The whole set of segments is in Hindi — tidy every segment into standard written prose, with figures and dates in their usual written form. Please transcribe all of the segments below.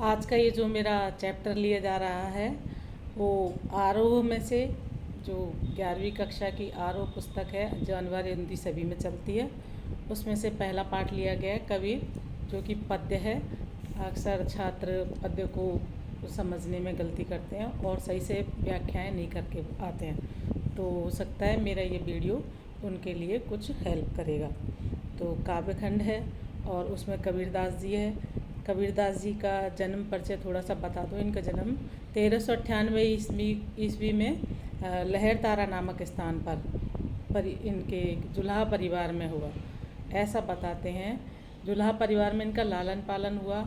आज का ये जो मेरा चैप्टर लिया जा रहा है वो आरोह में से जो 11वीं कक्षा की आरोह पुस्तक है जो अनिवार्य हिंदी सभी में चलती है, उसमें से पहला पाठ लिया गया है कबीर, जो कि पद्य है। अक्सर छात्र पद्य को समझने में गलती करते हैं और सही से व्याख्याएं नहीं करके आते हैं, तो हो सकता है मेरा ये वीडियो उनके लिए कुछ हेल्प करेगा। तो काव्यखंड है और उसमें कबीरदास जी है। कबीरदास जी का जन्म परिचय थोड़ा सा बता दो। इनका जन्म 1398 ईस्वी में लहर तारा नामक स्थान पर इनके जुलाहा परिवार में हुआ, ऐसा बताते हैं। जुलाहा परिवार में इनका लालन पालन हुआ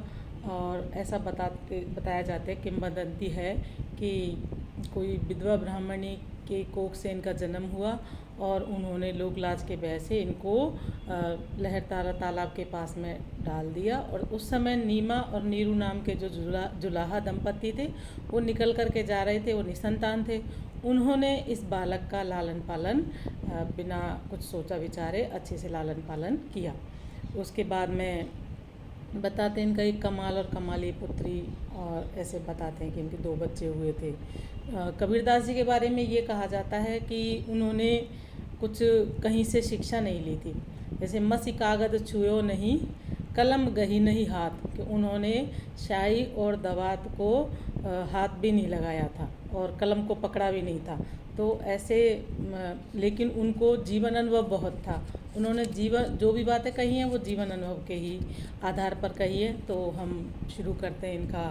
और ऐसा बताया जाता है, किंवदंती है कि कोई विधवा ब्राह्मणी के कोख से इनका जन्म हुआ और उन्होंने लोक लाज के भय से इनको लहर तारा तालाब के पास में डाल दिया। और उस समय नीमा और नीरू नाम के जो जुलाहा दंपति थे वो निकल कर के जा रहे थे, वो निसंतान थे। उन्होंने इस बालक का लालन पालन बिना कुछ सोचा विचारे अच्छे से लालन पालन किया। उसके बाद में बताते हैं इनका एक कमाल और कमाली पुत्री, और ऐसे बताते हैं कि इनके 2 बच्चे हुए थे। कबीरदास जी के बारे में ये कहा जाता है कि उन्होंने कुछ कहीं से शिक्षा नहीं ली थी, जैसे मसी कागज छुयो नहीं, कलम गही नहीं हाथ, कि उन्होंने शाही और दवात को हाथ भी नहीं लगाया था और कलम को पकड़ा भी नहीं था। तो ऐसे लेकिन उनको जीवन अनुभव बहुत था। उन्होंने जीवन जो भी बातें कही हैं वो जीवन अनुभव के ही आधार पर कही है। तो हम शुरू करते हैं। इनका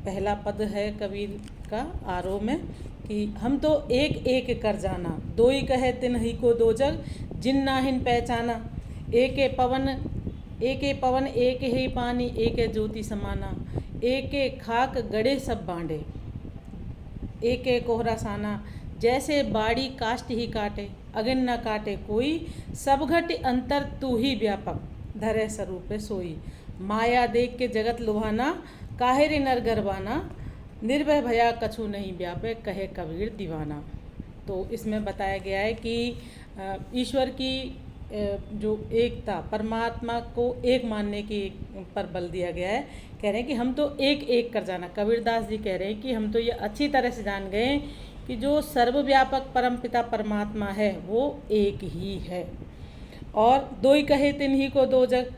पहला पद है कबीर का आरोह में कि हम तो एक एक कर जाना, दो ही कहे तिन ही को दो जग, जिन नाहिन पहचाना, एक पवन एक ही पानी, एक ज्योति समाना, एक खाक गड़े सब बांडे, एक कोहरा साना, जैसे बाड़ी काष्ट ही काटे, अगिन न काटे कोई, सब घट अंतर तू ही व्यापक, धरे स्वरूप सोई, माया देख के जगत लुभाना, काहिर नर गरबाना, निर्भय भया कछु नहीं व्यापे, कहे कबीर दीवाना। तो इसमें बताया गया है कि ईश्वर की जो एकता, परमात्मा को एक मानने की पर बल दिया गया है। कह रहे हैं कि हम तो एक एक कर जाना। कबीरदास जी कह रहे हैं कि हम तो ये अच्छी तरह से जान गए कि जो सर्वव्यापक परमपिता परमात्मा है वो एक ही है, और दो ही कहे तिन ही को दो जग,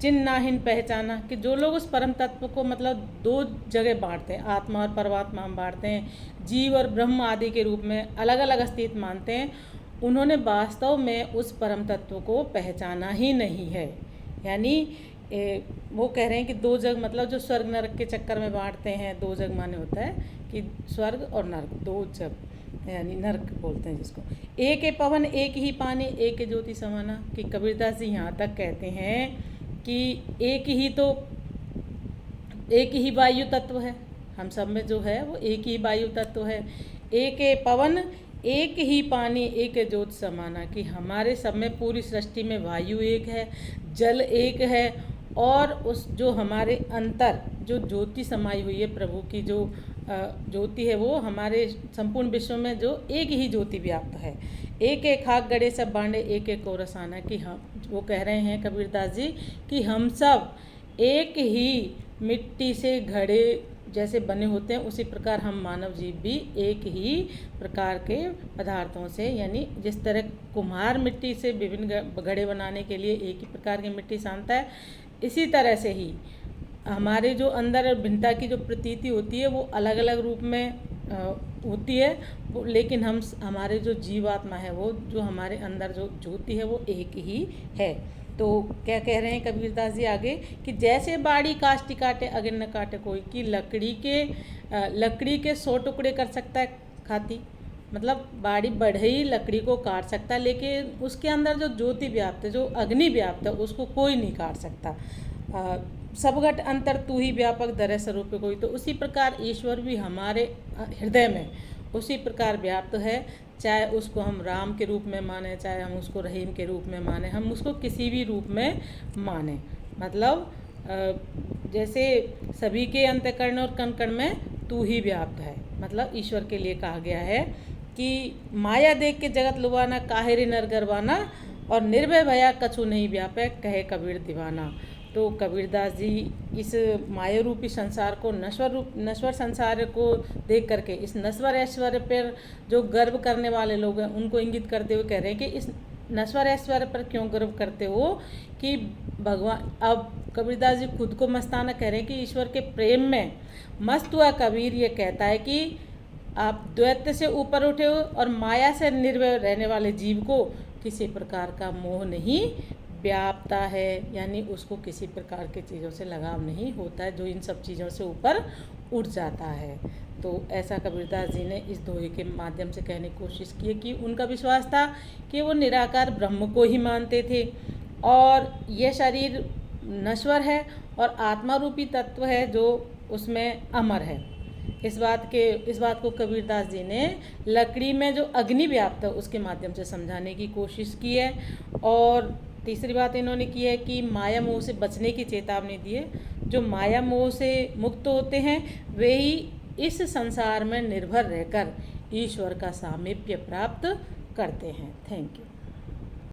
जिन नाहिन पहचाना, कि जो लोग उस परम तत्व को मतलब 2 जगह बांटते हैं, आत्मा और परमात्मा हम बांटते हैं, जीव और ब्रह्म आदि के रूप में अलग अलग अस्तित्व मानते हैं, उन्होंने वास्तव में उस परम तत्व को पहचाना ही नहीं है। यानी वो कह रहे हैं कि 2 जग मतलब जो स्वर्ग नरक के चक्कर में बांटते हैं, 2 जग माने होता है कि स्वर्ग और नरक, 2 जग यानी नरक बोलते हैं जिसको। एक पवन एक ही पानी, एक ज्योति समाना, कि कबीरदास जी यहाँ तक कहते हैं कि एक ही वायु तत्व है, हम सब में जो है वो एक ही वायु तत्व है। एक पवन एक ही पानी, एक ज्योति समाना, कि हमारे सब में पूरी सृष्टि में वायु एक है, जल एक है, और उस जो हमारे अंतर जो ज्योति समाई हुई है, प्रभु की जो ज्योति है, वो हमारे संपूर्ण विश्व में जो एक ही ज्योति व्याप्त है। एक खाक गड़े सब बांडे, एक को रसाना, कि हम वो कह रहे हैं कबीरदास जी कि हम सब एक ही मिट्टी से घड़े जैसे बने होते हैं, उसी प्रकार हम मानव जीव भी एक ही प्रकार के पदार्थों से, यानी जिस तरह कुम्हार मिट्टी से विभिन्न घड़े बनाने के लिए एक ही प्रकार की मिट्टी सानता है, इसी तरह से ही हमारे जो अंदर भिन्नता की जो प्रतीति होती है वो अलग अलग रूप में होती है, लेकिन हमारे जो जीवात्मा है, वो जो हमारे अंदर जो ज्योति है वो एक ही है। तो क्या कह रहे हैं कबीरदास जी आगे कि जैसे बाड़ी काष्टी काटे, अगिन न काटे कोई, कि लकड़ी के 100 टुकड़े कर सकता है खाती, मतलब बाड़ी बढ़ई लकड़ी को काट सकता है, लेकिन उसके अंदर जो ज्योति व्याप्त है, जो अग्नि व्याप्त है, उसको कोई नहीं काट सकता। सब घट अंतर तू ही व्यापक, धरे स्वरूप कोई। तो उसी प्रकार ईश्वर भी हमारे हृदय में उसी प्रकार व्याप्त है, चाहे उसको हम राम के रूप में माने, चाहे हम उसको रहीम के रूप में माने, हम उसको किसी भी रूप में माने। मतलब जैसे सभी के अंतःकरण और कण कण में तू ही व्याप्त है, मतलब ईश्वर के लिए कहा गया है कि माया देख के जगत लुभाना, काहिर नर गरबाना, और निर्भय भया कछु नहीं व्यापे, कहे कबीर दीवाना। तो कबीरदास जी इस माया रूपी संसार को नश्वर संसार को देख करके इस नश्वर ऐश्वर्य पर जो गर्व करने वाले लोग हैं उनको इंगित करते हुए कह रहे हैं कि इस नश्वर ऐश्वर्य पर क्यों गर्व करते हो कि भगवान। अब कबीरदास जी खुद को मस्ताना कह रहे हैं कि ईश्वर के प्रेम में मस्त हुआ कबीर ये कहता है कि आप द्वैत से ऊपर उठे हो और माया से निर्भय रहने वाले जीव को किसी प्रकार का मोह नहीं व्यापता है, यानी उसको किसी प्रकार की चीज़ों से लगाव नहीं होता है जो इन सब चीज़ों से ऊपर उठ जाता है। तो ऐसा कबीरदास जी ने इस दोहे के माध्यम से कहने की कोशिश की है कि उनका विश्वास था कि वो निराकार ब्रह्म को ही मानते थे और यह शरीर नश्वर है और आत्मा रूपी तत्व है जो उसमें अमर है। इस बात को कबीरदास जी ने लकड़ी में जो अग्नि व्याप्त है उसके माध्यम से समझाने की कोशिश की है। और तीसरी बात इन्होंने की है कि माया मोह से बचने की चेतावनी दी है। जो माया मोह से मुक्त होते हैं वे ही इस संसार में निर्भर रहकर ईश्वर का सामीप्य प्राप्त करते हैं। Thank you.